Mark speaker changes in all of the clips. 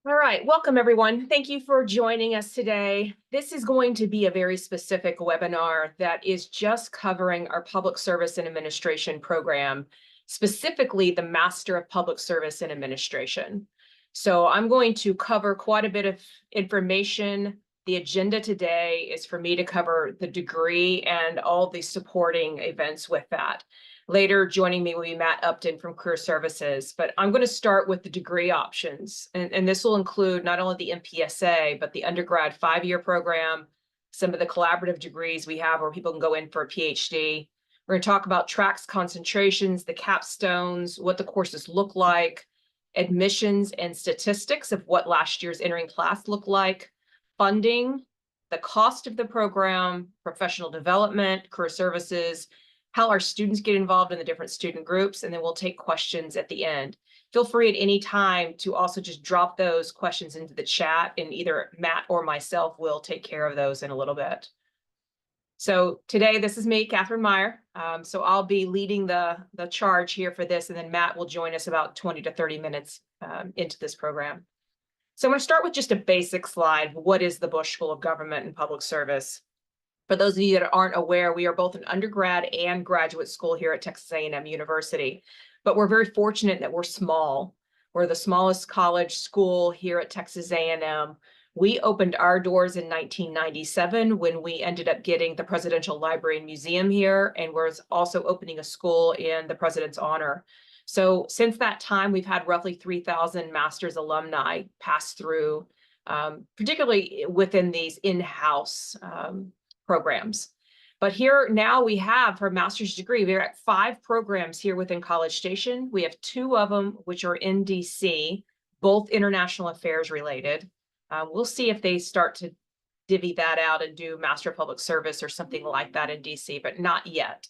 Speaker 1: All right, welcome everyone. Thank you for joining us today. This is going to be a very specific webinar that is just covering our Public Service and Administration program, specifically the Master of Public Service and Administration. So I'm going to cover quite a bit of information. The agenda today is for me to cover the degree and all the supporting events with that. Later, joining me will be Matt Upton from Career Services, but I'm going to start with the degree options. And this will include not only the MPSA, but the undergrad 5-year program, some of the collaborative degrees we have where people can go in for a PhD. We're going to talk about tracks, concentrations, the capstones, what the courses look like, admissions and statistics of what last year's entering class looked like, funding, the cost of the program, professional development, career services, how our students get involved in the different student groups, and then we'll take questions at the end. Feel free at any time to also just drop those questions into the chat, and either Matt or myself will take care of those in a little bit. So today, this is me, Catherine Meyer. So I'll be leading the charge here for this, and then Matt will join us about 20 to 30 minutes into this program. So I'm going to start with just a basic slide. What is the Bush School of Government and Public Service? For those of you that aren't aware, we are both an undergrad and graduate school here at Texas A&M University, but we're very fortunate that we're small. We're the smallest college school here at Texas A&M. We opened our doors in 1997 when we ended up getting the Presidential Library and Museum here, and we're also opening a school in the President's honor. So since that time, we've had roughly 3,000 master's alumni pass through, particularly within these in-house programs. But here now we have her master's degree. We're at 5 programs here within College Station. We have 2 of them, which are in DC, both international affairs related. We'll see if they start to divvy that out and do Master of Public Service or something like that in DC, but not yet.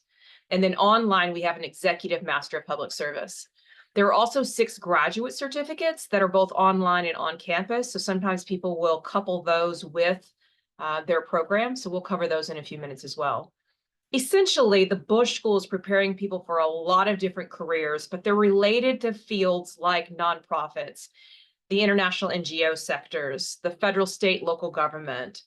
Speaker 1: And then online, we have an Executive Master of Public Service. There are also 6 graduate certificates that are both online and on campus. So sometimes people will couple those with their program. So we'll cover those in a few minutes as well. Essentially, the Bush School is preparing people for a lot of different careers, but they're related to fields like nonprofits, the international NGO sectors, the federal, state, local government,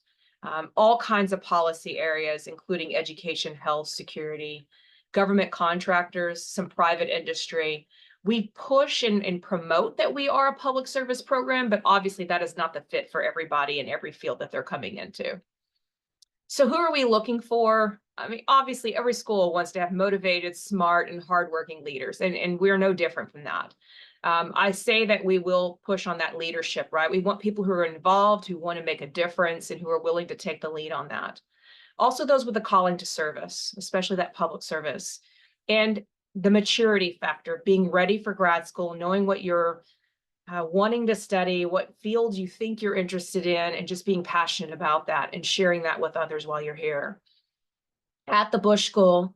Speaker 1: all kinds of policy areas, including education, health, security, government contractors, some private industry. We push and promote that we are a public service program, but obviously that is not the fit for everybody in every field that they're coming into. So who are we looking for? I mean, obviously every school wants to have motivated, smart, and hardworking leaders, and we're no different from that. I say that we will push on that leadership, right? We want people who are involved, who want to make a difference, and who are willing to take the lead on that. Also those with a calling to service, especially that public service. And the maturity factor, being ready for grad school, knowing what you're wanting to study, what fields you think you're interested in, and just being passionate about that and sharing that with others while you're here. At the Bush School,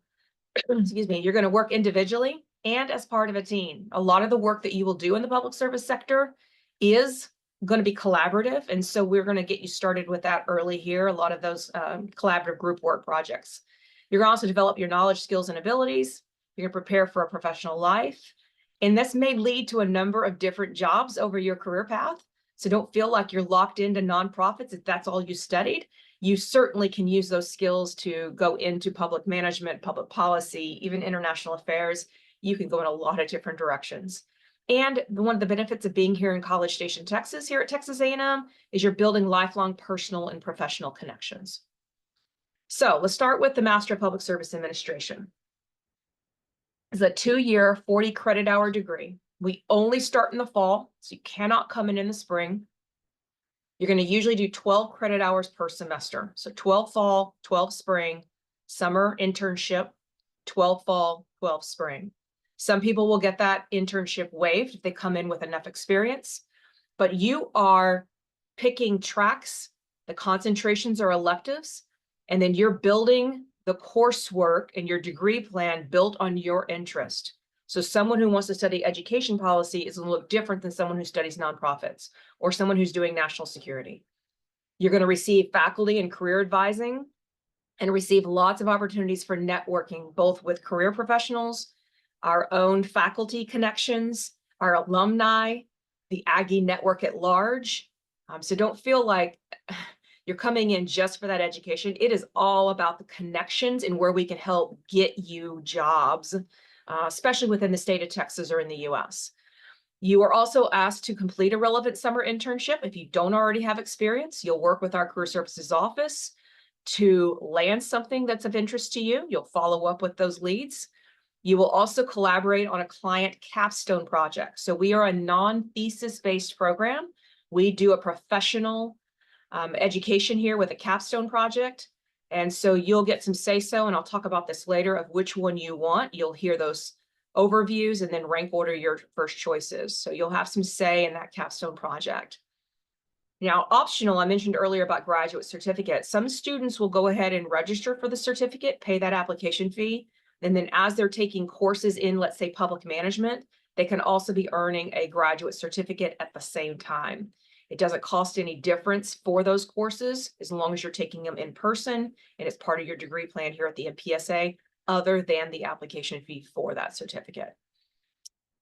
Speaker 1: excuse me, you're going to work individually and as part of a team. A lot of the work that you will do in the public service sector is going to be collaborative. And so we're going to get you started with that early here, a lot of those collaborative group work projects. You're going to also develop your knowledge, skills, and abilities. You're going to prepare for a professional life. And this may lead to a number of different jobs over your career path. So don't feel like you're locked into nonprofits if that's all you studied. You certainly can use those skills to go into public management, public policy, even international affairs. You can go in a lot of different directions. And one of the benefits of being here in College Station, Texas, here at Texas A&M, is you're building lifelong personal and professional connections. So let's start with the Master of Public Service Administration. It's a 2-year, 40 credit hour degree. We only start in the fall, so you cannot come in the spring. You're going to usually do 12 credit hours per semester. So 12 fall, 12 spring, summer internship, 12 fall, 12 spring. Some people will get that internship waived if they come in with enough experience, but you are picking tracks. The concentrations are electives, and then you're building the coursework and your degree plan built on your interest. So someone who wants to study education policy is going to look different than someone who studies nonprofits or someone who's doing national security. You're going to receive faculty and career advising and receive lots of opportunities for networking, both with career professionals, our own faculty connections, our alumni, the Aggie network at large. So don't feel like you're coming in just for that education. It is all about the connections and where we can help get you jobs, especially within the state of Texas or in the US. You are also asked to complete a relevant summer internship. If you don't already have experience, you'll work with our career services office to land something that's of interest to you. You'll follow up with those leads. You will also collaborate on a client capstone project. So we are a non-thesis based program. We do a professional education here with a capstone project. And so you'll get some say-so, and I'll talk about this later, of which one you want. You'll hear those overviews and then rank order your first choices. So you'll have some say in that capstone project. Now, optional, I mentioned earlier about graduate certificate. Some students will go ahead and register for the certificate, pay that application fee. And then as they're taking courses in, let's say, public management, they can also be earning a graduate certificate at the same time. It doesn't cost any difference for those courses as long as you're taking them in person and it's part of your degree plan here at the MPSA, other than the application fee for that certificate.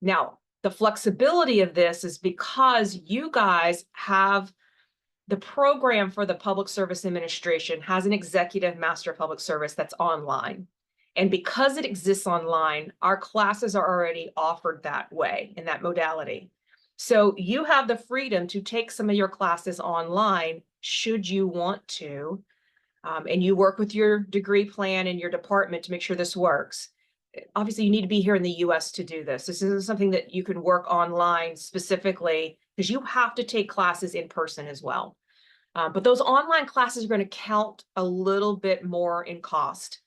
Speaker 1: Now, the flexibility of this is because you guys have the program for the Public Service Administration has an executive master of public service that's online. And because it exists online, our classes are already offered that way, in that modality. So you have the freedom to take some of your classes online should you want to, and you work with your degree plan and your department to make sure this works. Obviously, you need to be here in the US to do this. This isn't something that you can work online specifically, because you have to take classes in person as well. But those online classes are going to count a little bit more in cost,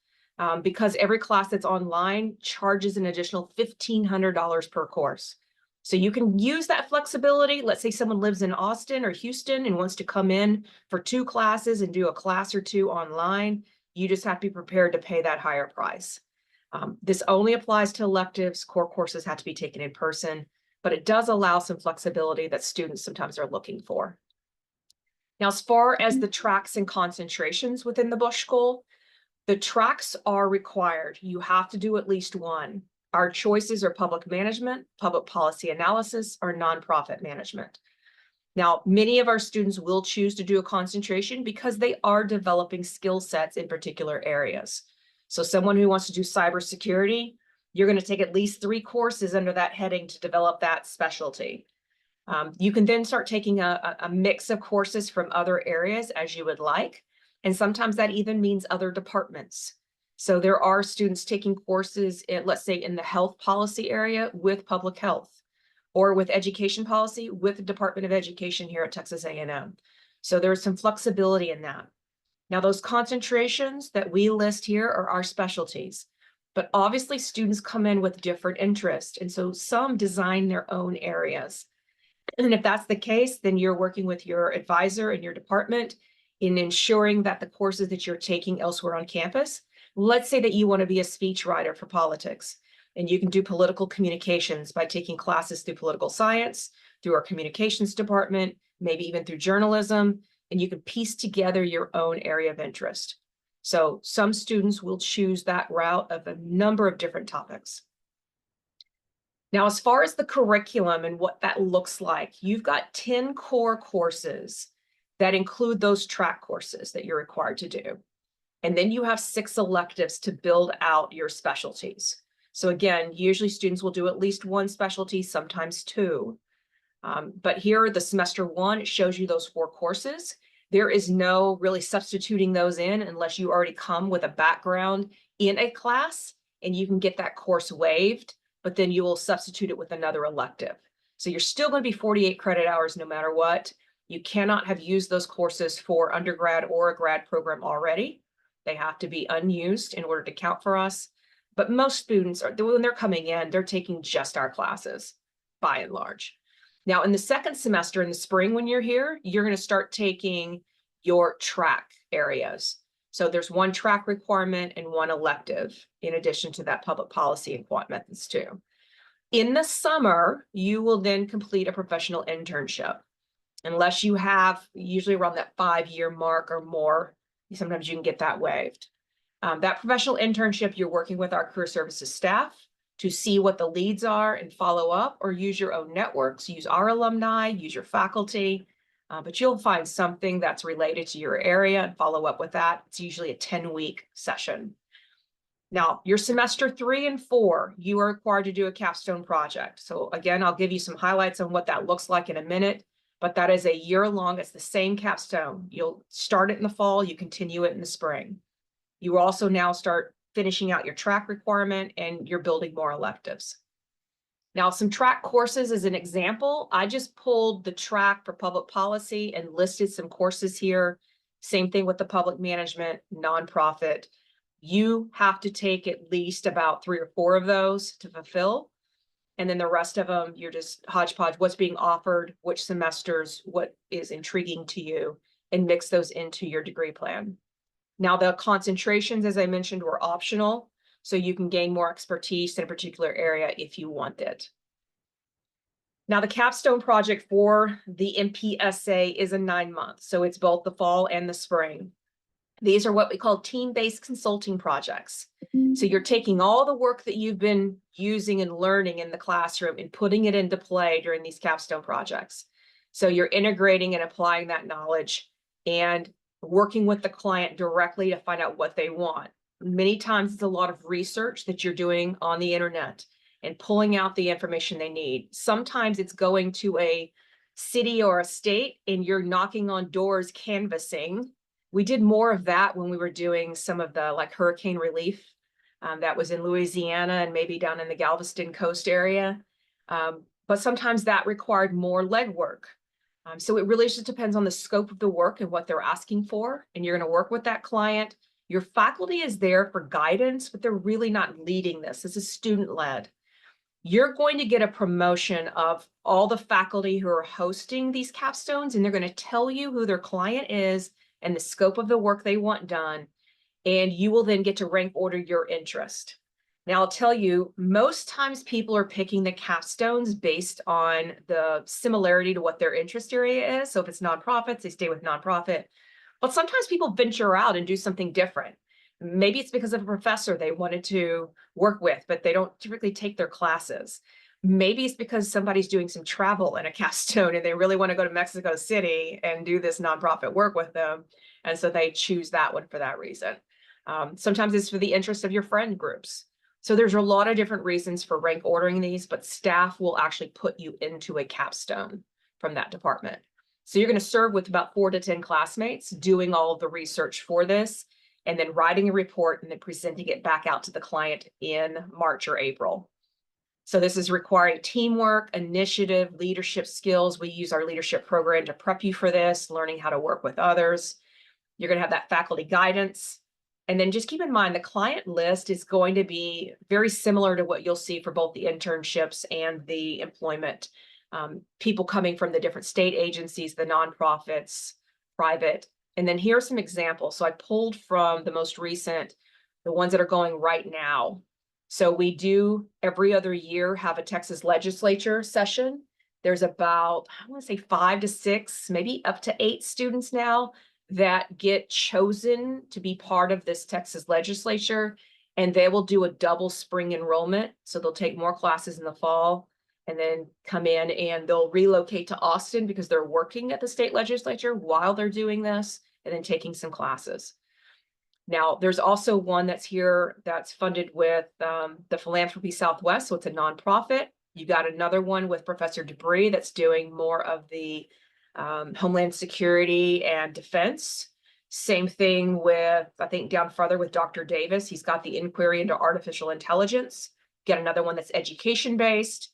Speaker 1: because every class that's online charges an additional $1,500 per course. So you can use that flexibility. Let's say someone lives in Austin or Houston and wants to come in for 2 classes and do a class or 2 online. You just have to be prepared to pay that higher price. This only applies to electives. Core courses have to be taken in person, but it does allow some flexibility that students sometimes are looking for. Now, as far as the tracks and concentrations within the Bush School, the tracks are required. You have to do at least one. Our choices are public management, public policy analysis, or nonprofit management. Now, many of our students will choose to do a concentration because they are developing skill sets in particular areas. So someone who wants to do cybersecurity, you're going to take at least 3 courses under that heading to develop that specialty. You can then start taking a mix of courses from other areas as you would like. And sometimes that even means other departments. So there are students taking courses in, let's say, in the health policy area with public health, or with education policy with the Department of Education here at Texas A&M. So there's some flexibility in that. Now, those concentrations that we list here are our specialties, but obviously students come in with different interests. And so some design their own areas. And if that's the case, then you're working with your advisor and your department in ensuring that the courses that you're taking elsewhere on campus, let's say that you want to be a speechwriter for politics, and you can do political communications by taking classes through political science, through our communications department, maybe even through journalism, and you can piece together your own area of interest. So some students will choose that route of a number of different topics. Now, as far as the curriculum and what that looks like, you've got 10 core courses that include those track courses that you're required to do. And then you have 6 electives to build out your specialties. So again, usually students will do at least 1 specialty, sometimes 2. But here, the semester 1, it shows you those 4 courses. There is no really substituting those in unless you already come with a background in a class, and you can get that course waived, but then you will substitute it with another elective. So you're still going to be 48 credit hours no matter what. You cannot have used those courses for undergrad or a grad program already. They have to be unused in order to count for us. But most students, when they're coming in, they're taking just our classes, by and large. Now, in the second semester, in the spring when you're here, you're going to start taking your track areas. So there's 1 track requirement and 1 elective, in addition to that public policy and quant methods too. In the summer, you will then complete a professional internship. Unless you have usually around that 5-year mark or more, sometimes you can get that waived. That professional internship, you're working with our career services staff. to see what the leads are and follow up, or use your own networks, use our alumni, use your faculty. But you'll find something that's related to your area and follow up with that. It's usually a 10-week session. Now, your semester 3 and 4, you are required to do a capstone project. So again, I'll give you some highlights on what that looks like in a minute, but that is a year long. It's the same capstone. You'll start it in the fall, you continue it in the spring. You will also now start finishing out your track requirement, and you're building more electives. Now, some track courses as an example, I just pulled the track for public policy and listed some courses here. Same thing with the public management, nonprofit. You have to take at least about 3 or 4 of those to fulfill. And then the rest of them, you're just hodgepodge, what's being offered, which semesters, what is intriguing to you, and mix those into your degree plan. Now, the concentrations, as I mentioned, were optional, so you can gain more expertise in a particular area if you want it. Now, the capstone project for the MPSA is a 9-month, so it's both the fall and the spring. These are what we call team-based consulting projects. So you're taking all the work that you've been using and learning in the classroom and putting it into play during these capstone projects. So you're integrating and applying that knowledge and working with the client directly to find out what they want. Many times it's a lot of research that you're doing on the internet and pulling out the information they need. Sometimes it's going to a city or a state and you're knocking on doors, canvassing. We did more of that when we were doing some of the like hurricane relief that was in Louisiana and maybe down in the Galveston coast area. But sometimes that required more legwork. So it really just depends on the scope of the work and what they're asking for. And you're going to work with that client. Your faculty is there for guidance, but they're really not leading this. This is student-led. You're going to get a promotion of all the faculty who are hosting these capstones, and they're going to tell you who their client is and the scope of the work they want done. And you will then get to rank order your interest. Now, I'll tell you, most times people are picking the capstones based on the similarity to what their interest area is. So if it's nonprofits, they stay with nonprofit. But sometimes people venture out and do something different. Maybe it's because of a professor they wanted to work with, but they don't typically take their classes. Maybe it's because somebody's doing some travel in a capstone and they really want to go to Mexico City and do this nonprofit work with them. And so they choose that one for that reason. Sometimes it's for the interest of your friend groups. So there's a lot of different reasons for rank ordering these, but staff will actually put you into a capstone from that department. So you're going to serve with about 4 to 10 classmates doing all of the research for this, and then writing a report and then presenting it back out to the client in March or April. So this is requiring teamwork, initiative, leadership skills. We use our leadership program to prep you for this, learning how to work with others. You're going to have that faculty guidance. And then just keep in mind, the client list is going to be very similar to what you'll see for both the internships and the employment. People coming from the different state agencies, the nonprofits, private. And then here are some examples. So I pulled from the most recent, the ones that are going right now. So we do every other year have a Texas legislature session. There's about, I want to say 5 to 6, maybe up to 8 students now that get chosen to be part of this Texas legislature, and they will do a double spring enrollment. So they'll take more classes in the fall and then come in, and they'll relocate to Austin because they're working at the state legislature while they're doing this and then taking some classes. Now, there's also one that's here that's funded with the Philanthropy Southwest, so it's a nonprofit. You got another one with Professor Debris that's doing more of the Homeland Security and Defense. Same thing with, I think down further with Dr. Davis, he's got the inquiry into artificial intelligence. Get another one that's education-based.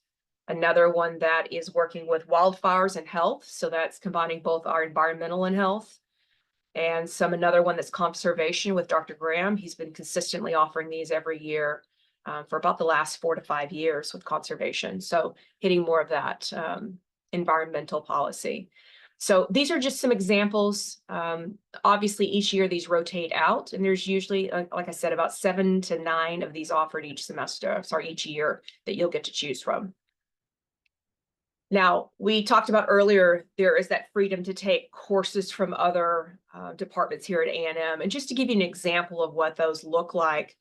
Speaker 1: Another one that is working with wildfires and health. So that's combining both our environmental and health. And another one that's conservation with Dr. Graham. He's been consistently offering these every year for about the last 4 to 5 years with conservation. So hitting more of that environmental policy. So these are just some examples. Obviously, each year these rotate out, and there's usually, like I said, about 7 to 9 of these offered each year that you'll get to choose from. Now, we talked about earlier, there is that freedom to take courses from other departments here at A&M. And just to give you an example of what those look like,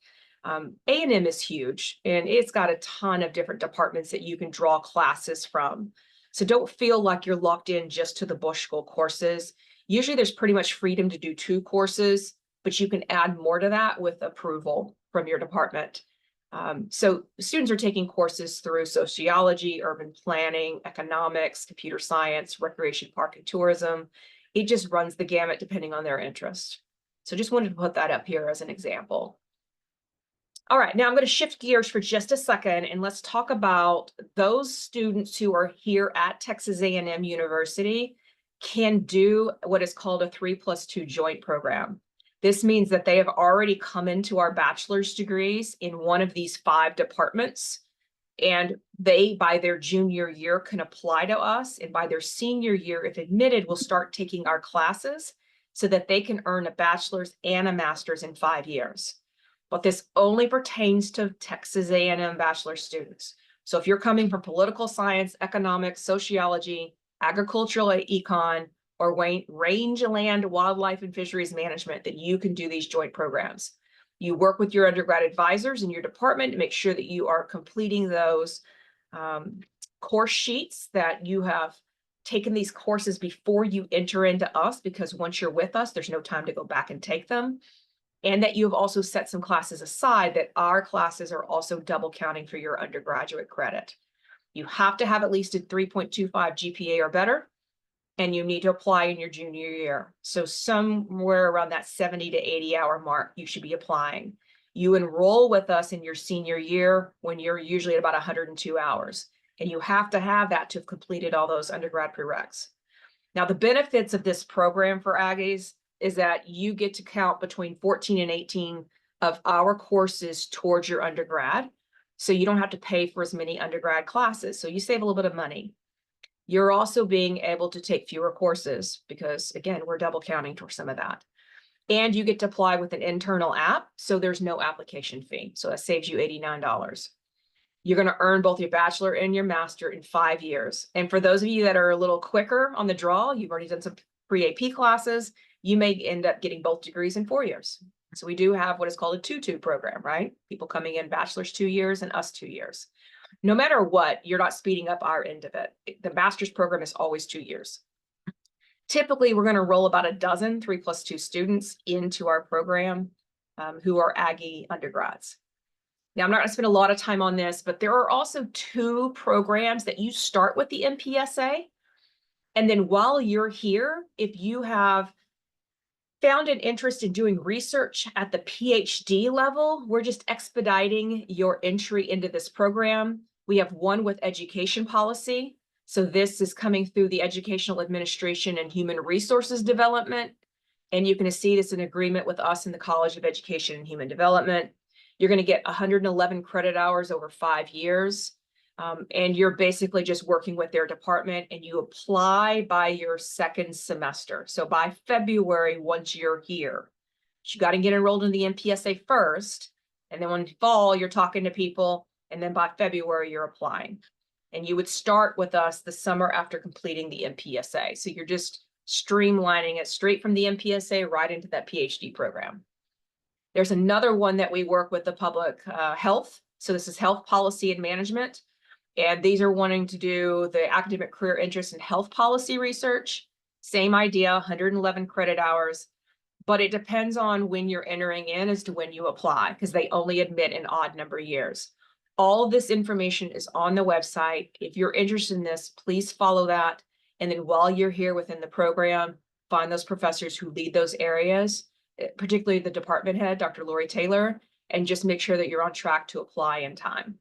Speaker 1: A&M is huge, and it's got a ton of different departments that you can draw classes from. So don't feel like you're locked in just to the Bush School courses. Usually there's pretty much freedom to do 2 courses, but you can add more to that with approval from your department. So students are taking courses through sociology, urban planning, economics, computer science, recreation, park, and tourism. It just runs the gamut depending on their interest. So just wanted to put that up here as an example. All right, now I'm going to shift gears for just a second, and let's talk about those students who are here at Texas A&M University can do what is called a 3+2 joint program. This means that they have already come into our bachelor's degrees in one of these 5 departments, and they, by their junior year, can apply to us, and by their senior year, if admitted, will start taking our classes so that they can earn a bachelor's and a master's in 5 years. But this only pertains to Texas A&M bachelor students. So if you're coming from political science, economics, sociology, agricultural econ, or rangeland, wildlife, and fisheries management, then you can do these joint programs. You work with your undergrad advisors in your department to make sure that you are completing those course sheets, that you have taken these courses before you enter into us, because once you're with us, there's no time to go back and take them. And that you have also set some classes aside, that our classes are also double counting for your undergraduate credit. You have to have at least a 3.25 GPA or better, and you need to apply in your junior year. So somewhere around that 70 to 80 hour mark, you should be applying. You enroll with us in your senior year when you're usually at about 102 hours, and you have to have that to have completed all those undergrad prereqs. Now, the benefits of this program for Aggies is that you get to count between 14 and 18 of our courses towards your undergrad. So you don't have to pay for as many undergrad classes. So you save a little bit of money. You're also being able to take fewer courses because, again, we're double counting towards some of that. And you get to apply with an internal app. So there's no application fee. So that saves you $89. You're going to earn both your bachelor and your master in 5 years. And for those of you that are a little quicker on the draw, you've already done some pre-AP classes, you may end up getting both degrees in 4 years. So we do have what is called a 2-2 program, right? People coming in bachelor's 2 years and us 2 years. No matter what, you're not speeding up our end of it. The master's program is always 2 years. Typically, we're going to roll about a dozen 3+2 students into our program who are Aggie undergrads. Now, I'm not going to spend a lot of time on this, but there are also 2 programs that you start with the MPSA. And then while you're here, if you have found an interest in doing research at the PhD level, we're just expediting your entry into this program. We have one with education policy. So this is coming through the Educational Administration and Human Resources Development. And you can see this in agreement with us in the College of Education and Human Development. You're going to get 111 credit hours over 5 years. And you're basically just working with their department, and you apply by your 2nd semester. So by February, once you're here, you got to get enrolled in the MPSA first. And then when fall, you're talking to people. And then by February, you're applying. And you would start with us the summer after completing the MPSA. So you're just streamlining it straight from the MPSA right into that PhD program. There's another one that we work with the public health. So this is health policy and management. And these are wanting to do the academic career interest in health policy research. Same idea, 111 credit hours, but it depends on when you're entering in as to when you apply, because they only admit an odd number of years. All of this information is on the website. If you're interested in this, please follow that. And then while you're here within the program, find those professors who lead those areas, particularly the department head, Dr. Lori Taylor, and just make sure that you're on track to apply in time.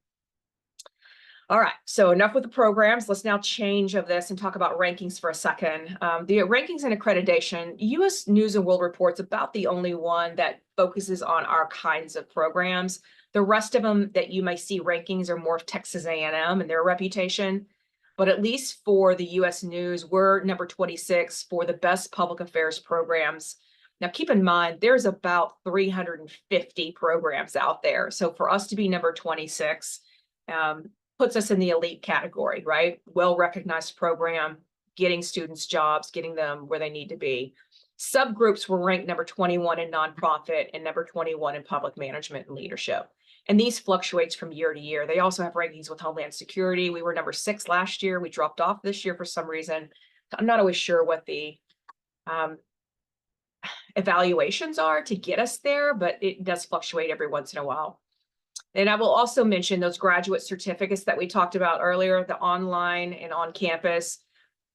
Speaker 1: All right, so enough with the programs. Let's now change of this and talk about rankings for a second. The rankings and accreditation, U.S. News and World Report's about the only one that focuses on our kinds of programs. The rest of them that you may see rankings are more of Texas A&M and their reputation. But at least for the U.S. News, we're number 26 for the best public affairs programs. Now, keep in mind, there's about 350 programs out there. So for us to be number 26, puts us in the elite category, right? Well-recognized program, getting students jobs, getting them where they need to be. Subgroups were ranked number 21 in nonprofit and number 21 in public management and leadership. And these fluctuates from year to year. They also have rankings with Homeland Security. We were number 6 last year. We dropped off this year for some reason. I'm not always sure what the evaluations are to get us there, but it does fluctuate every once in a while. And I will also mention those graduate certificates that we talked about earlier, the online and on campus.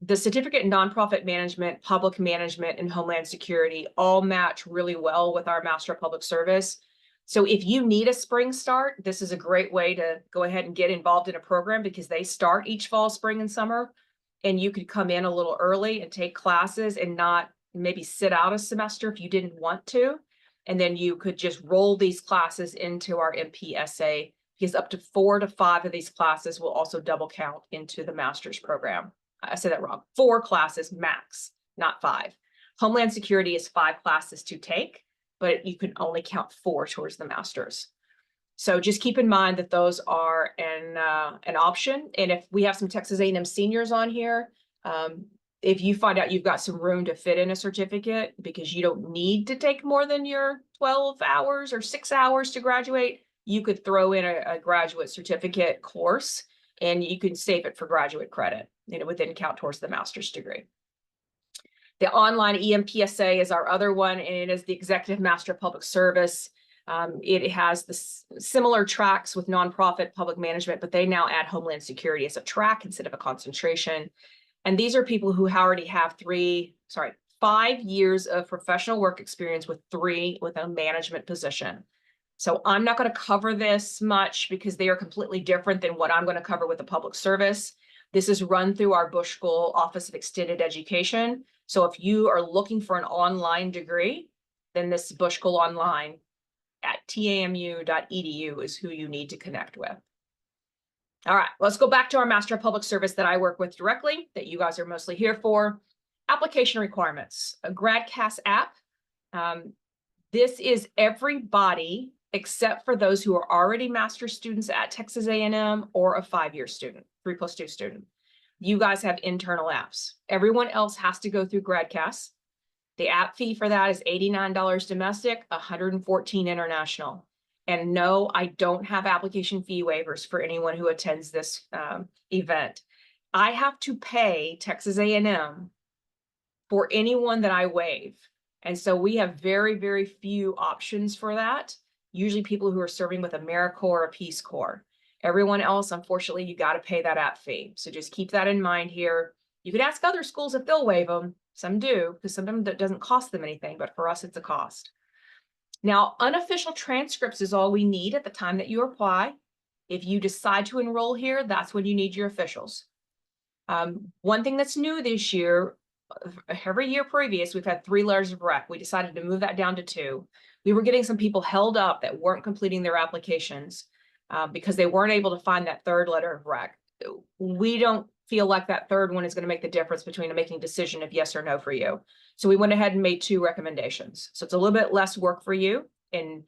Speaker 1: The certificate in nonprofit management, public management, and Homeland Security all match really well with our Master of Public Service. So if you need a spring start, this is a great way to go ahead and get involved in a program because they start each fall, spring, and summer. And you could come in a little early and take classes and not maybe sit out a semester if you didn't want to. And then you could just roll these classes into our MPSA because up to 4 to 5 of these classes will also double count into the master's program. I said that wrong. 4 classes max, not 5. Homeland Security is 5 classes to take, but you can only count 4 towards the master's. So just keep in mind that those are an option. And if we have some Texas A&M seniors on here, if you find out you've got some room to fit in a certificate because you don't need to take more than your 12 hours or 6 hours to graduate, you could throw in a graduate certificate course and you can save it for graduate credit. It would then count towards the master's degree. The online EMPSA is our other one, and it is the Executive Master of Public Service. It has the similar tracks with nonprofit public management, but they now add Homeland Security as a track instead of a concentration. And these are people who already have 5 years of professional work experience with 3 with a management position. So I'm not going to cover this much because they are completely different than what I'm going to cover with the public service. This is run through our Bush School Office of Extended Education. So if you are looking for an online degree, then this Bush School Online at tamu.edu is who you need to connect with. All right, let's go back to our Master of Public Service that I work with directly, that you guys are mostly here for. Application requirements, a GradCast app. This is everybody except for those who are already master's students at Texas A&M or a 5-year student, 3+2 student. You guys have internal apps. Everyone else has to go through GradCast. The app fee for that is $89 domestic, $114 international. And no, I don't have application fee waivers for anyone who attends this event. I have to pay Texas A&M for anyone that I waive. And so we have very, very few options for that. Usually people who are serving with AmeriCorps or Peace Corps. Everyone else, unfortunately, you got to pay that app fee. So just keep that in mind here. You could ask other schools if they'll waive them. Some do, because sometimes that doesn't cost them anything, but for us, it's a cost. Now, unofficial transcripts is all we need at the time that you apply. If you decide to enroll here, that's when you need your officials. One thing that's new this year, every year previous, we've had 3 letters of rec. We decided to move that down to 2. We were getting some people held up that weren't completing their applications because they weren't able to find that 3rd letter of rec. We don't feel like that 3rd one is going to make the difference between making a decision of yes or no for you. So we went ahead and made 2 recommendations. So it's a little bit less work for you in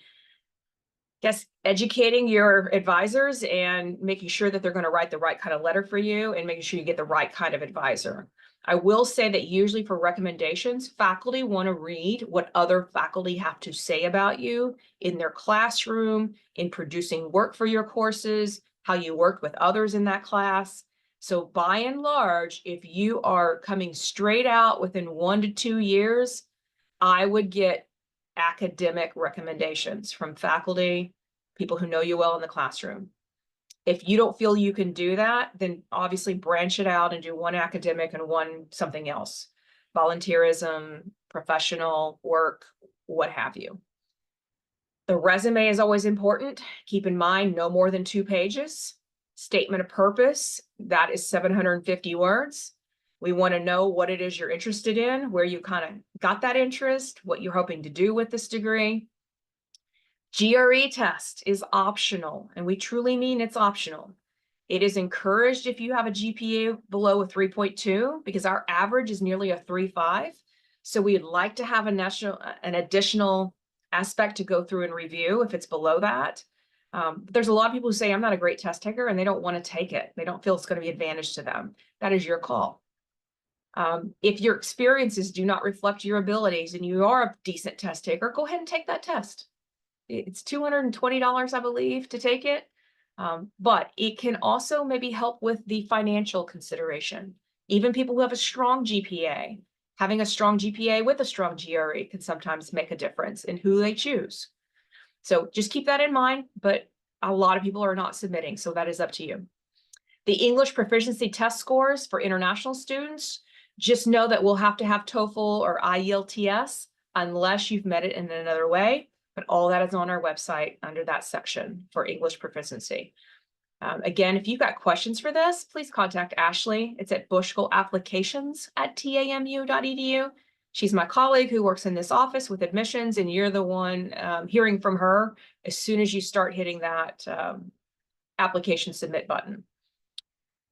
Speaker 1: educating your advisors and making sure that they're going to write the right kind of letter for you and making sure you get the right kind of advisor. I will say that usually for recommendations, faculty want to read what other faculty have to say about you in their classroom, in producing work for your courses, how you worked with others in that class. So by and large, if you are coming straight out within 1 to 2 years, I would get academic recommendations from faculty, people who know you well in the classroom. If you don't feel you can do that, then obviously branch it out and do 1 academic and 1 something else. Volunteerism, professional work, what have you. The resume is always important. Keep in mind, no more than 2 pages. Statement of purpose, that is 750 words. We want to know what it is you're interested in, where you kind of got that interest, what you're hoping to do with this degree. GRE test is optional, and we truly mean it's optional. It is encouraged if you have a GPA below a 3.2 because our average is nearly a 3.5. So we'd like to have an additional aspect to go through and review if it's below that. There's a lot of people who say, I'm not a great test taker, and they don't want to take it. They don't feel it's going to be advantage to them. That is your call. If your experiences do not reflect your abilities and you are a decent test taker, go ahead and take that test. It's $220, I believe, to take it. But it can also maybe help with the financial consideration. Even people who have a strong GPA, having a strong GPA with a strong GRE can sometimes make a difference in who they choose. So just keep that in mind, but a lot of people are not submitting, so that is up to you. The English proficiency test scores for international students, just know that we'll have to have TOEFL or IELTS unless you've met it in another way, but all that is on our website under that section for English proficiency. Again, if you've got questions for this, please contact Ashley. It's at bushkillapplications@tamu.edu. She's my colleague who works in this office with admissions, and you're the one hearing from her as soon as you start hitting that application submit button.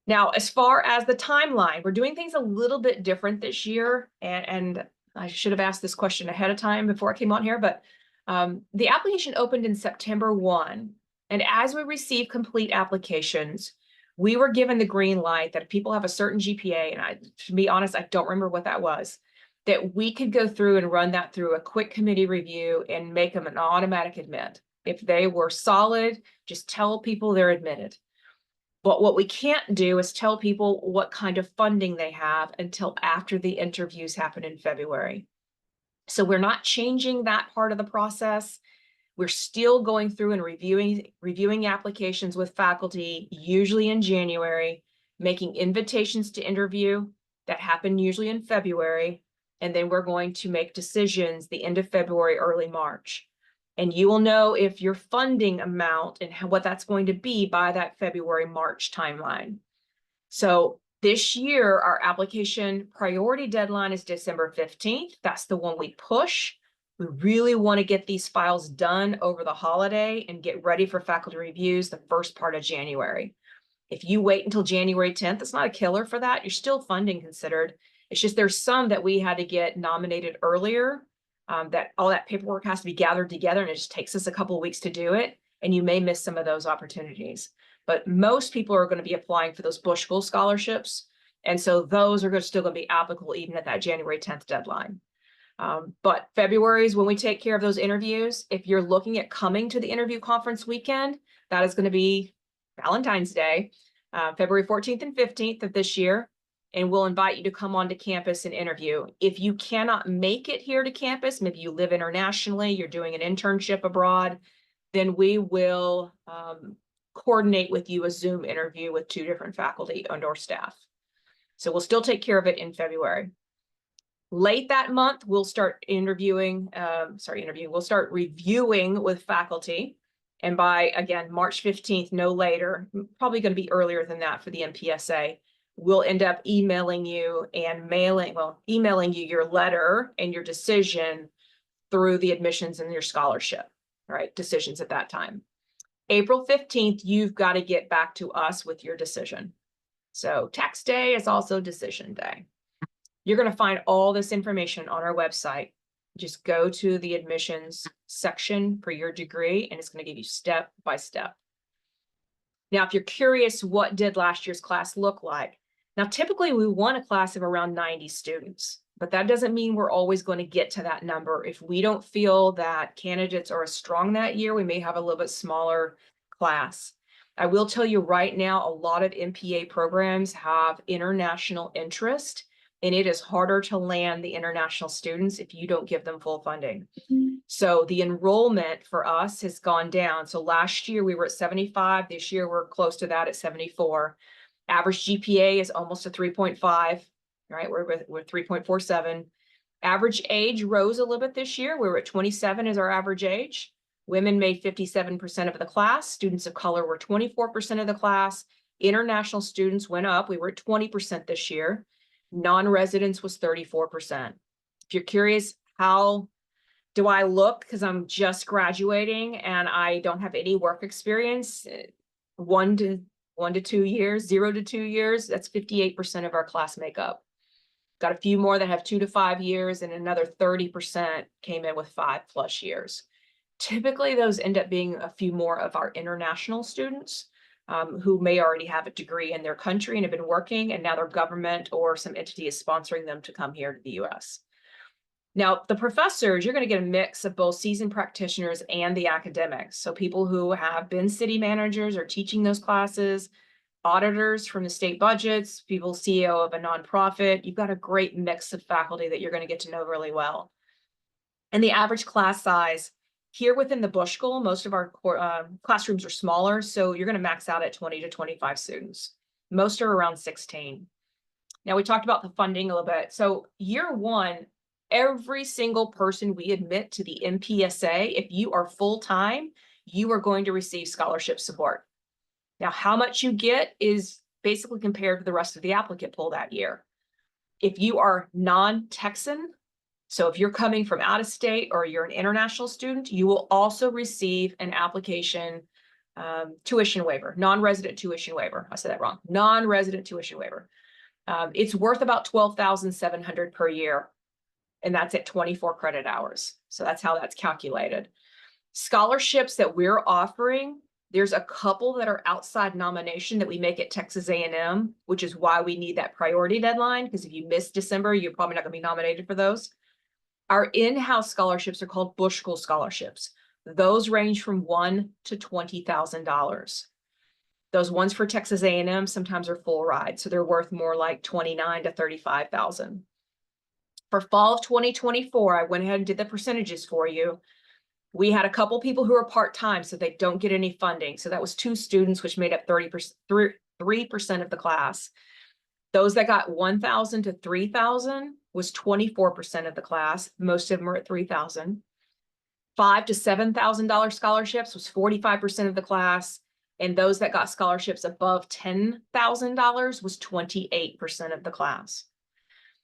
Speaker 1: Now, as far as the timeline, we're doing things a little bit different this year, and I should have asked this question ahead of time before I came on here, but the application opened in September 1, and as we receive complete applications, we were given the green light that if people have a certain GPA, and to be honest, I don't remember what that was, that we could go through and run that through a quick committee review and make them an automatic admit. If they were solid, just tell people they're admitted. But what we can't do is tell people what kind of funding they have until after the interviews happen in February. So we're not changing that part of the process. We're still going through and reviewing applications with faculty, usually in January, making invitations to interview that happen usually in February. And then we're going to make decisions the end of February, early March. And you will know if your funding amount and what that's going to be by that February, March timeline. So this year, our application priority deadline is December 15th. That's the one we push. We really want to get these files done over the holiday and get ready for faculty reviews the first part of January. If you wait until January 10th, it's not a killer for that. You're still funding considered. It's just there's some that we had to get nominated earlier. That all that paperwork has to be gathered together, and it just takes us a couple of weeks to do it, and you may miss some of those opportunities. But most people are going to be applying for those Bush School scholarships, and so those are still going to be applicable even at that January 10th deadline. But February is when we take care of those interviews. If you're looking at coming to the interview conference weekend, that is going to be Valentine's Day, February 14th and 15th of this year. And we'll invite you to come onto campus and interview. If you cannot make it here to campus, maybe you live internationally, you're doing an internship abroad, then we will coordinate with you a Zoom interview with 2 different faculty and/or staff. So we'll still take care of it in February. Late that month, we'll start we'll start reviewing with faculty. And by, again, March 15th, no later, probably going to be earlier than that for the MPSA, we'll end up emailing you and emailing you your letter and your decision through the admissions and your scholarship, right? Decisions at that time. April 15th, you've got to get back to us with your decision. So tax day is also decision day. You're going to find all this information on our website. Just go to the admissions section for your degree, and it's going to give you step by step. Now, if you're curious, what did last year's class look like? Now, typically we want a class of around 90 students, but that doesn't mean we're always going to get to that number. If we don't feel that candidates are as strong that year, we may have a little bit smaller class. I will tell you right now, a lot of MPA programs have international interest, and it is harder to land the international students if you don't give them full funding. So the enrollment for us has gone down. So last year we were at 75. This year we're close to that at 74. Average GPA is almost a 3.5, right? We're 3.47. Average age rose a little bit this year. We were at 27 as our average age. Women made 57% of the class. Students of color were 24% of the class. International students went up. We were at 20% this year. Non-residents was 34%. If you're curious, how do I look? Because I'm just graduating and I don't have any work experience. 1 to 2 years, 0 to 2 years, that's 58% of our class makeup. Got a few more that have 2 to 5 years, and another 30% came in with 5+ years. Typically, those end up being a few more of our international students who may already have a degree in their country and have been working, and now their government or some entity is sponsoring them to come here to the US. Now, the professors, you're going to get a mix of both seasoned practitioners and the academics. So people who have been city managers or teaching those classes, auditors from the state budgets, people CEO of a nonprofit. You've got a great mix of faculty that you're going to get to know really well. And the average class size here within the Bush School, most of our classrooms are smaller, so you're going to max out at 20 to 25 students. Most are around 16. Now, we talked about the funding a little bit. So year one, every single person we admit to the MPSA, if you are full-time, you are going to receive scholarship support. Now, how much you get is basically compared to the rest of the applicant pool that year. If you are non-Texan, so if you're coming from out of state or you're an international student, you will also receive an application tuition waiver, non-resident tuition waiver. I said that wrong, non-resident tuition waiver. It's worth about $12,700 per year, and that's at 24 credit hours. So that's how that's calculated. Scholarships that we're offering, there's a couple that are outside nomination that we make at Texas A&M, which is why we need that priority deadline, because if you miss December, you're probably not going to be nominated for those. Our in-house scholarships are called Bush School scholarships. Those range from $1,000 to $20,000. Those ones for Texas A&M sometimes are full ride, so they're worth more like $29,000 to $35,000. For fall of 2024, I went ahead and did the percentages for you. We had a couple people who are part-time, so they don't get any funding. So that was 2 students, which made up 3% of the class. Those that got $1,000 to $3,000 was 24% of the class. Most of them are at $3,000. $5,000 to $7,000 scholarships was 45% of the class. And those that got scholarships above $10,000 was 28% of the class.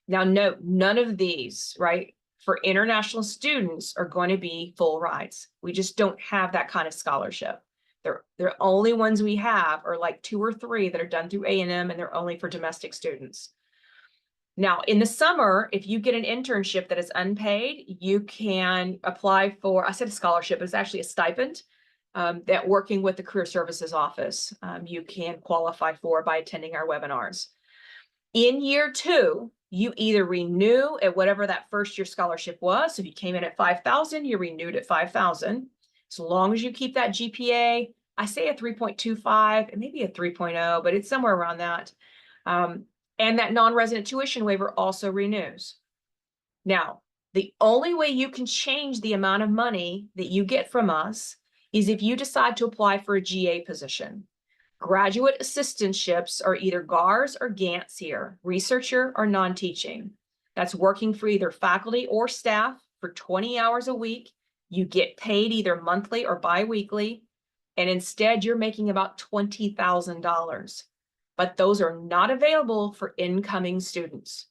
Speaker 1: Now, note, none of these, right, for international students are going to be full rides. We just don't have that kind of scholarship. The only ones we have are like 2 or 3 that are done through A&M, and they're only for domestic students. Now, in the summer, if you get an internship that is unpaid, you can apply for, I said a scholarship, but it's actually a stipend that working with the Career Services Office, you can qualify for by attending our webinars. In year 2, you either renew at whatever that first year scholarship was. So if you came in at 5,000, you renewed at 5,000. As long as you keep that GPA, I say a 3.25 and maybe a 3.0, but it's somewhere around that. And that non-resident tuition waiver also renews. Now, the only way you can change the amount of money that you get from us is if you decide to apply for a GA position. Graduate assistantships are either GARs or GANTs here, researcher or non-teaching. That's working for either faculty or staff for 20 hours a week. You get paid either monthly or biweekly, and instead you're making about $20,000. But those are not available for incoming students.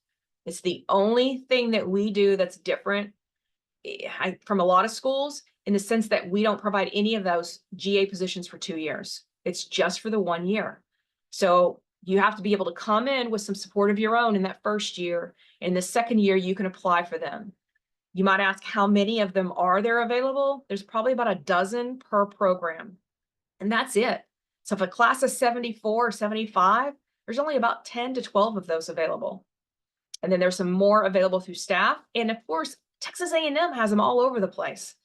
Speaker 1: It's the only thing that we do that's different from a lot of schools, in the sense that we don't provide any of those GA positions for 2 years. It's just for the 1 year. So you have to be able to come in with some support of your own in that first year. In the second year, you can apply for them. You might ask how many of them are there available? There's probably about a dozen per program, and that's it. So if a class is 74 or 75, there's only about 10 to 12 of those available. And then there's some more available through staff. And of course, Texas A&M has them all over the place.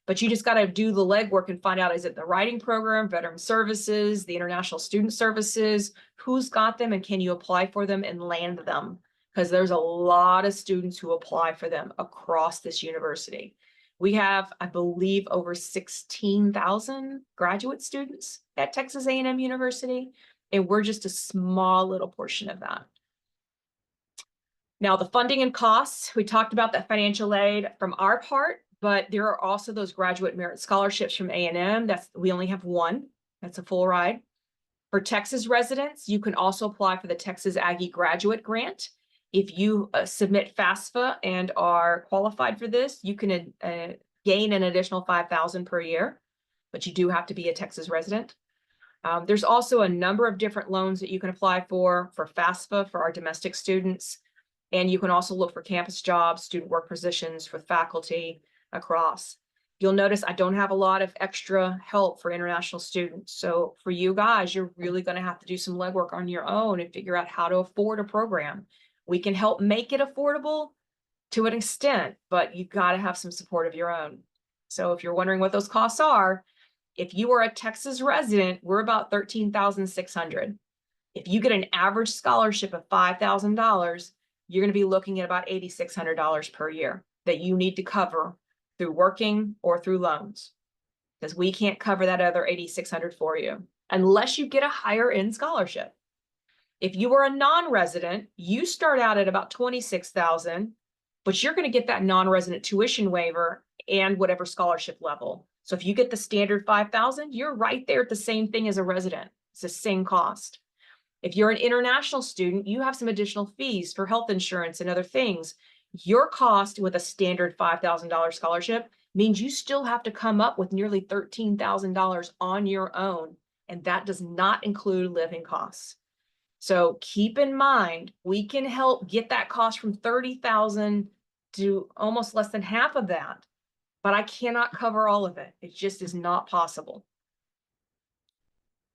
Speaker 1: But you just got to do the legwork and find out, is it the writing program, veteran services, the international student services, who's got them, and can you apply for them and land them? Because there's a lot of students who apply for them across this university. We have, I believe, over 16,000 graduate students at Texas A&M University, and we're just a small little portion of that. Now, the funding and costs, we talked about that financial aid from our part, but there are also those graduate merit scholarships from A&M. We only have one. That's a full ride. For Texas residents, you can also apply for the Texas Aggie Graduate Grant. If you submit FAFSA and are qualified for this, you can gain an additional $5,000 per year, but you do have to be a Texas resident. There's also a number of different loans that you can apply for FAFSA for our domestic students. And you can also look for campus jobs, student work positions for faculty across. You'll notice I don't have a lot of extra help for international students. So for you guys, you're really going to have to do some legwork on your own and figure out how to afford a program. We can help make it affordable, to an extent, but you've got to have some support of your own. So if you're wondering what those costs are, if you are a Texas resident, we're about $13,600. If you get an average scholarship of $5,000, you're going to be looking at about $8,600 per year that you need to cover through working or through loans, because we can't cover that other $8,600 for you unless you get a higher end scholarship. If you are a non-resident, you start out at about $26,000, but you're going to get that non-resident tuition waiver and whatever scholarship level. So if you get the standard $5,000, you're right there at the same thing as a resident. It's the same cost. If you're an international student, you have some additional fees for health insurance and other things. Your cost with a standard $5,000 scholarship means you still have to come up with nearly $13,000 on your own, and that does not include living costs. So keep in mind, we can help get that cost from $30,000 to almost less than half of that, but I cannot cover all of it. It just is not possible.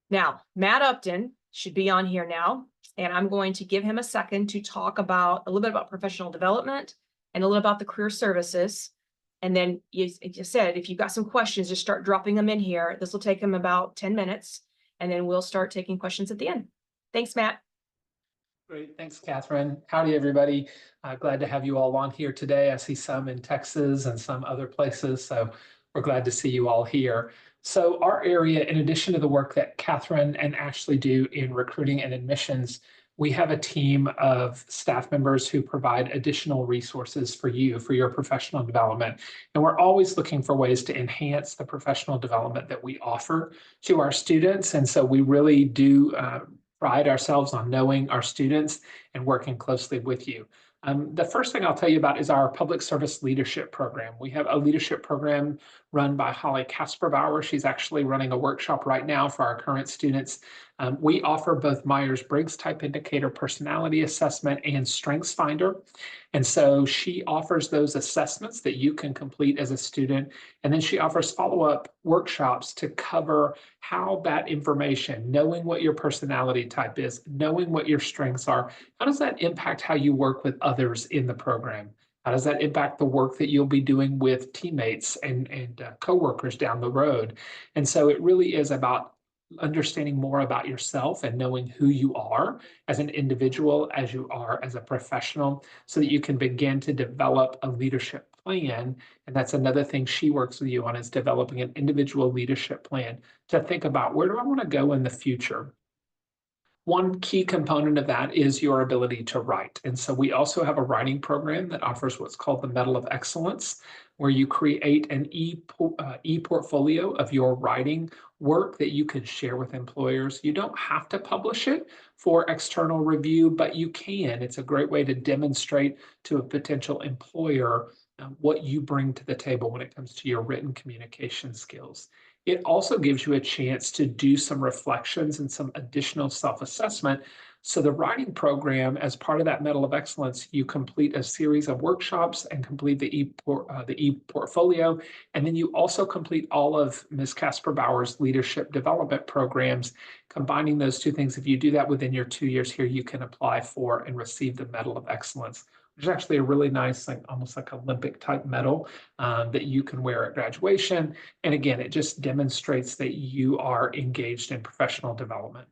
Speaker 1: Now, Matt Upton should be on here now, and I'm going to give him a second to talk about a little bit about professional development and a little about the career services. And then you said, if you've got some questions, just start dropping them in here. This will take him about 10 minutes, and then we'll start taking questions at the end. Thanks, Matt.
Speaker 2: Great. Thanks, Catherine. Howdy, everybody. Glad to have you all on here today. I see some in Texas and some other places, so we're glad to see you all here. So our area, in addition to the work that Catherine and Ashley do in recruiting and admissions, we have a team of staff members who provide additional resources for you, for your professional development. And we're always looking for ways to enhance the professional development that we offer to our students. And so we really do pride ourselves on knowing our students and working closely with you. The first thing I'll tell you about is our public service leadership program. We have a leadership program run by Holly Kasperbauer. She's actually running a workshop right now for our current students. We offer both Myers-Briggs type indicator personality assessment and Strengths Finder. And so she offers those assessments that you can complete as a student. And then she offers follow-up workshops to cover how that information, knowing what your personality type is, knowing what your strengths are, how does that impact how you work with others in the program? How does that impact the work that you'll be doing with teammates and coworkers down the road? And so it really is about understanding more about yourself and knowing who you are as an individual, as you are as a professional, so that you can begin to develop a leadership plan. And that's another thing she works with you on, is developing an individual leadership plan to think about, where do I want to go in the future? One key component of that is your ability to write. And so we also have a writing program that offers what's called the Medal of Excellence, where you create an e-portfolio of your writing work that you can share with employers. You don't have to publish it for external review, but you can. It's a great way to demonstrate to a potential employer what you bring to the table when it comes to your written communication skills. It also gives you a chance to do some reflections and some additional self-assessment. So the writing program, as part of that Medal of Excellence, you complete a series of workshops and complete the e-portfolio. And then you also complete all of Ms. Kasperbauer's leadership development programs. Combining those two things, if you do that within your 2 years here, you can apply for and receive the Medal of Excellence, which is actually a really nice, like almost like Olympic type medal that you can wear at graduation. And again, it just demonstrates that you are engaged in professional development.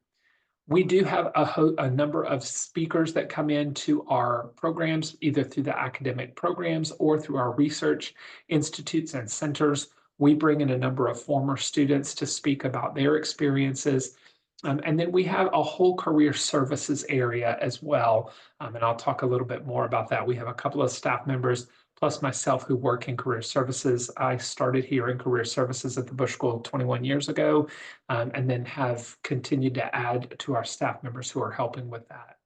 Speaker 2: We do have a number of speakers that come into our programs, either through the academic programs or through our research institutes and centers. We bring in a number of former students to speak about their experiences. And then we have a whole career services area as well. And I'll talk a little bit more about that. We have a couple of staff members, plus myself, who work in career services. I started here in career services at the Bush School 21 years ago, and then have continued to add to our staff members who are helping with that.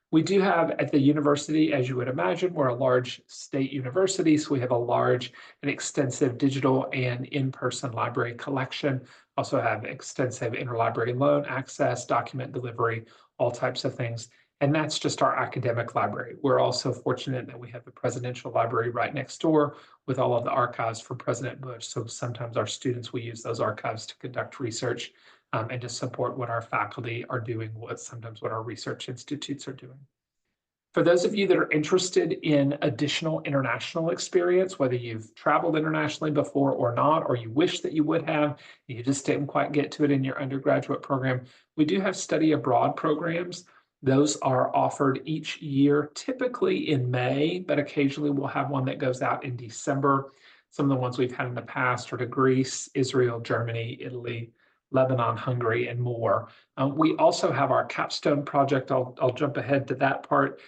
Speaker 2: We do have at the university, as you would imagine, we're a large state university, so we have a large and extensive digital and in-person library collection. Also have extensive interlibrary loan access, document delivery, all types of things. And that's just our academic library. We're also fortunate that we have the presidential library right next door with all of the archives for President Bush. So sometimes our students will use those archives to conduct research and to support what our faculty are doing, sometimes what our research institutes are doing. For those of you that are interested in additional international experience, whether you've traveled internationally before or not, or you wish that you would have, you just didn't quite get to it in your undergraduate program, we do have study abroad programs. Those are offered each year, typically in May, but occasionally we'll have one that goes out in December. Some of the ones we've had in the past are to Greece, Israel, Germany, Italy, Lebanon, Hungary, and more. We also have our capstone project. I'll jump ahead to that part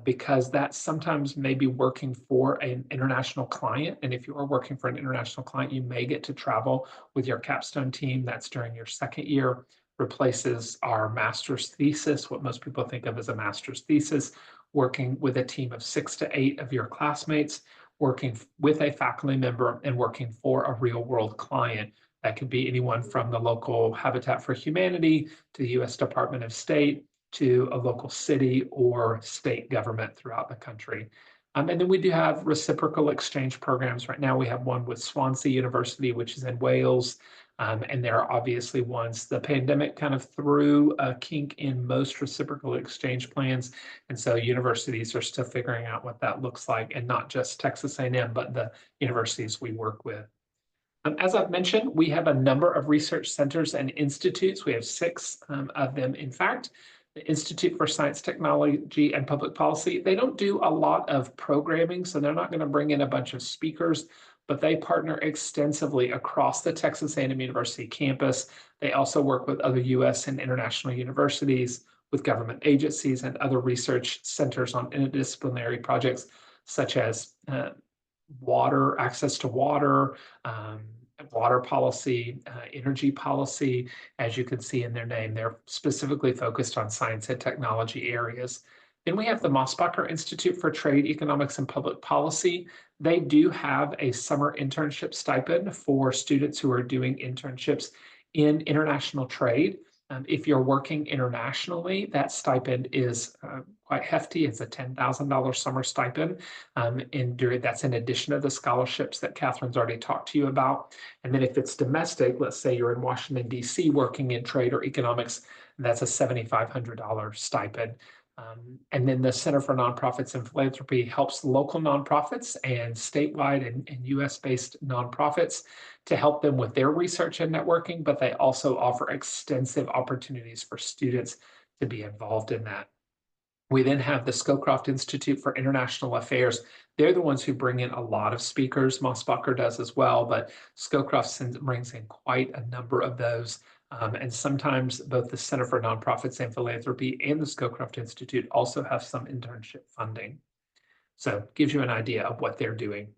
Speaker 2: because that sometimes may be working for an international client. And if you are working for an international client, you may get to travel with your capstone team. That's during your second year, replaces our master's thesis, what most people think of as a master's thesis, working with a team of 6 to 8 of your classmates, working with a faculty member, and working for a real world client. That could be anyone from the local Habitat for Humanity to the US Department of State to a local city or state government throughout the country. And then we do have reciprocal exchange programs. Right now we have one with Swansea University, which is in Wales. And there are obviously ones, the pandemic kind of threw a kink in most reciprocal exchange plans. And so universities are still figuring out what that looks like, and not just Texas A&M, but the universities we work with. As I've mentioned, we have a number of research centers and institutes. We have 6 of them, in fact. The Institute for Science, Technology, and Public Policy, they don't do a lot of programming, so they're not going to bring in a bunch of speakers, but they partner extensively across the Texas A&M University campus. They also work with other U.S. and international universities, with government agencies and other research centers on interdisciplinary projects such as water, access to water, water policy, energy policy. As you can see in their name, they're specifically focused on science and technology areas. Then we have the Mosbacher Institute for Trade, Economics, and Public Policy. They do have a summer internship stipend for students who are doing internships in international trade. If you're working internationally, that stipend is quite hefty. It's a $10,000 summer stipend. And that's in addition to the scholarships that Catherine's already talked to you about. And then if it's domestic, let's say you're in Washington, D.C. working in trade or economics, that's a $7,500 stipend. And then the Center for Nonprofits and Philanthropy helps local nonprofits and statewide and US-based nonprofits to help them with their research and networking, but they also offer extensive opportunities for students to be involved in that. We then have the Scowcroft Institute for International Affairs. They're the ones who bring in a lot of speakers. Mosbacher does as well, but Scowcroft brings in quite a number of those. And sometimes both the Center for Nonprofits and Philanthropy and the Scowcroft Institute also have some internship funding. So it gives you an idea of what they're doing.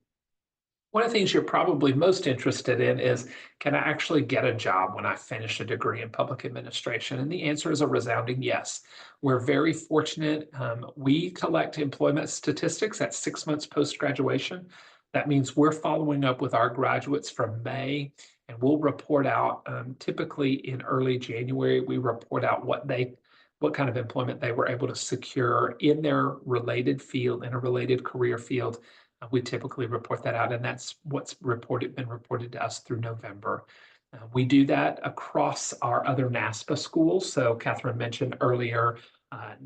Speaker 2: One of the things you're probably most interested in is, can I actually get a job when I finish a degree in public administration? And the answer is a resounding yes. We're very fortunate. We collect employment statistics at 6 months post-graduation. That means we're following up with our graduates from May, and we'll report out typically in early January. We report out what kind of employment they were able to secure in their related field, in a related career field. We typically report that out, and that's what's been reported to us through November. We do that across our other NASPA schools. So Catherine mentioned earlier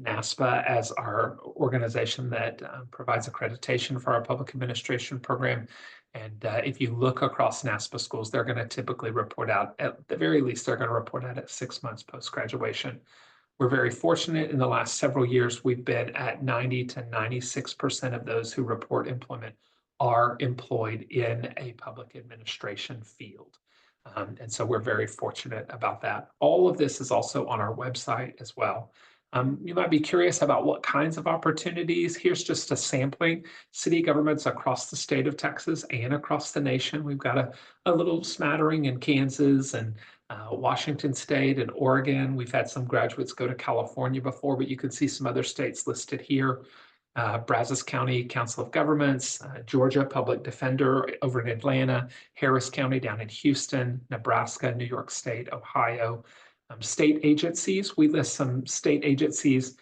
Speaker 2: NASPA as our organization that provides accreditation for our public administration program. And if you look across NASPA schools, they're going to typically report out, at the very least, they're going to report out at 6 months post-graduation. We're very fortunate. In the last several years, we've been at 90 to 96% of those who report employment are employed in a public administration field. And so we're very fortunate about that. All of this is also on our website as well. You might be curious about what kinds of opportunities. Here's just a sampling. City governments across the state of Texas and across the nation. We've got a little smattering in Kansas and Washington State and Oregon. We've had some graduates go to California before, but you can see some other states listed here. Brazos County Council of Governments, Georgia Public Defender over in Atlanta, Harris County down in Houston, Nebraska, New York State, Ohio. State agencies, we list some state agencies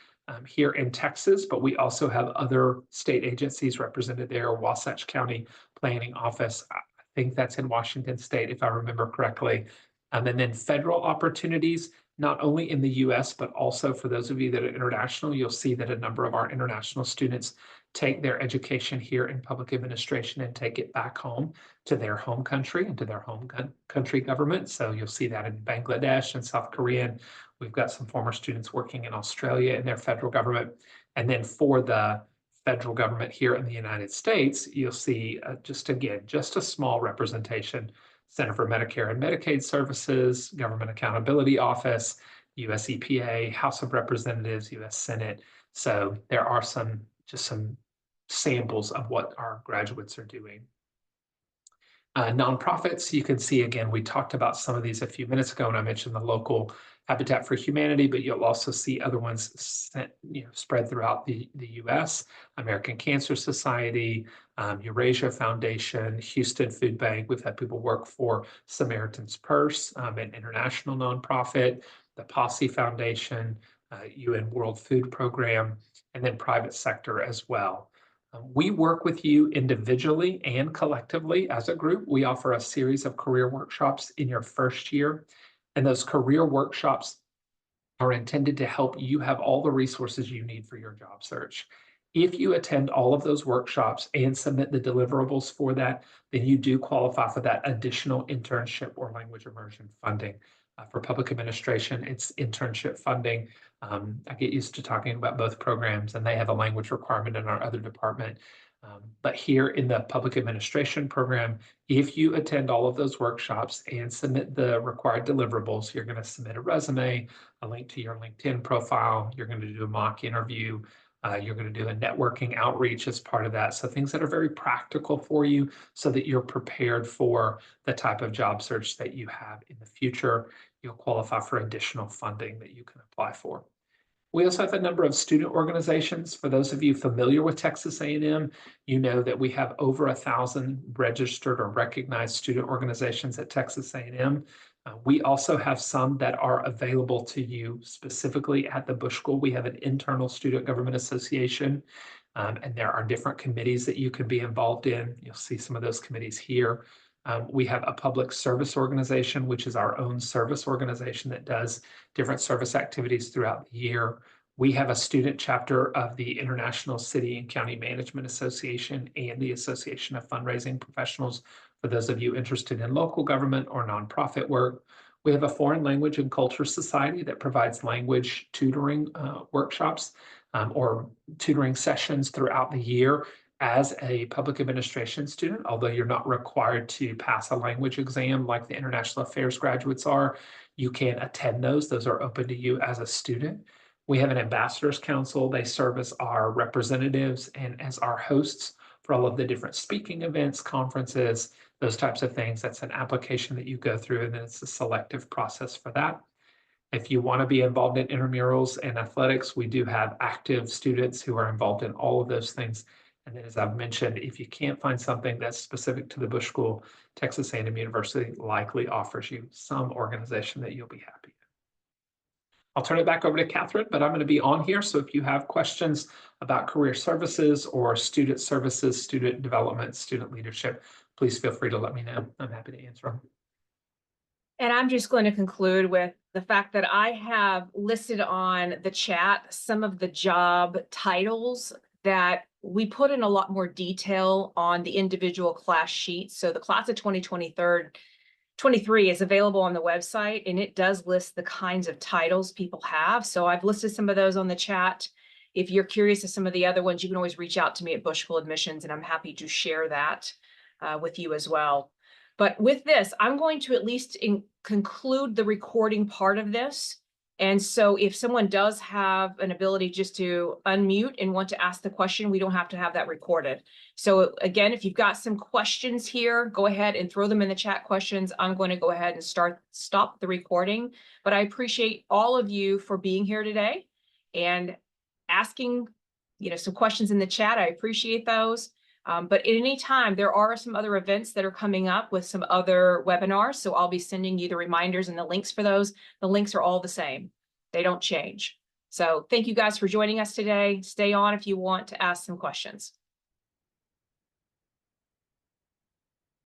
Speaker 2: here in Texas, but we also have other state agencies represented there. Wasatch County Planning Office, I think that's in Washington State, if I remember correctly. And then federal opportunities, not only in the US, but also for those of you that are international, you'll see that a number of our international students take their education here in public administration and take it back home to their home country and to their home country government. So you'll see that in Bangladesh and South Korea. We've got some former students working in Australia in their federal government. And then for the federal government here in the United States, you'll see just a small representation. Center for Medicare and Medicaid Services, Government Accountability Office, US EPA, House of Representatives, US Senate. So there are some samples of what our graduates are doing. Nonprofits, you can see again, we talked about some of these a few minutes ago, and I mentioned the local Habitat for Humanity, but you'll also see other ones spread throughout the US, American Cancer Society, Eurasia Foundation, Houston Food Bank. We've had people work for Samaritan's Purse, an international nonprofit, the Posse Foundation, UN World Food Program, and then private sector as well. We work with you individually and collectively as a group. We offer a series of career workshops in your first year, and those career workshops are intended to help you have all the resources you need for your job search. If you attend all of those workshops and submit the deliverables for that, then you do qualify for that additional internship or language immersion funding. For public administration, it's internship funding. I get used to talking about both programs, and they have a language requirement in our other department. But here in the public administration program, if you attend all of those workshops and submit the required deliverables, you're going to submit a resume, a link to your LinkedIn profile, you're going to do a mock interview, you're going to do a networking outreach as part of that. So things that are very practical for you so that you're prepared for the type of job search that you have in the future. You'll qualify for additional funding that you can apply for. We also have a number of student organizations. For those of you familiar with Texas A&M, you know that we have over 1,000 registered or recognized student organizations at Texas A&M. We also have some that are available to you specifically at the Bush School. We have an internal student government association, and there are different committees that you can be involved in. You'll see some of those committees here. We have a public service organization, which is our own service organization that does different service activities throughout the year. We have a student chapter of the International City and County Management Association and the Association of Fundraising Professionals for those of you interested in local government or nonprofit work. We have a Foreign Language and Culture Society that provides language tutoring workshops or tutoring sessions throughout the year. As a public administration student, although you're not required to pass a language exam like the international affairs graduates are, you can attend those. Those are open to you as a student. We have an ambassadors council. They serve as our representatives and as our hosts for all of the different speaking events, conferences, those types of things. That's an application that you go through, and then it's a selective process for that. If you want to be involved in intramurals and athletics, we do have active students who are involved in all of those things. And then, as I've mentioned, if you can't find something that's specific to the Bush School, Texas A&M University likely offers you some organization that you'll be happy in. I'll turn it back over to Catherine, but I'm going to be on here. So if you have questions about career services or student services, student development, student leadership, please feel free to let me know. I'm happy to answer them.
Speaker 1: And I'm just going to conclude with the fact that I have listed on the chat some of the job titles that we put in a lot more detail on the individual class sheets. So the class of 2023 is available on the website, and it does list the kinds of titles people have. So I've listed some of those on the chat. If you're curious of some of the other ones, you can always reach out to me at Bush School Admissions, and I'm happy to share that with you as well. But with this, I'm going to at least conclude the recording part of this. And so if someone does have an ability just to unmute and want to ask the question, we don't have to have that recorded. So again, if you've got some questions here, go ahead and throw them in the chat questions. I'm going to go ahead and stop the recording. But I appreciate all of you for being here today and asking, some questions in the chat. I appreciate those. But at any time, there are some other events that are coming up with some other webinars. So I'll be sending you the reminders and the links for those. The links are all the same. They don't change. So thank you guys for joining us today. Stay on if you want to ask some questions.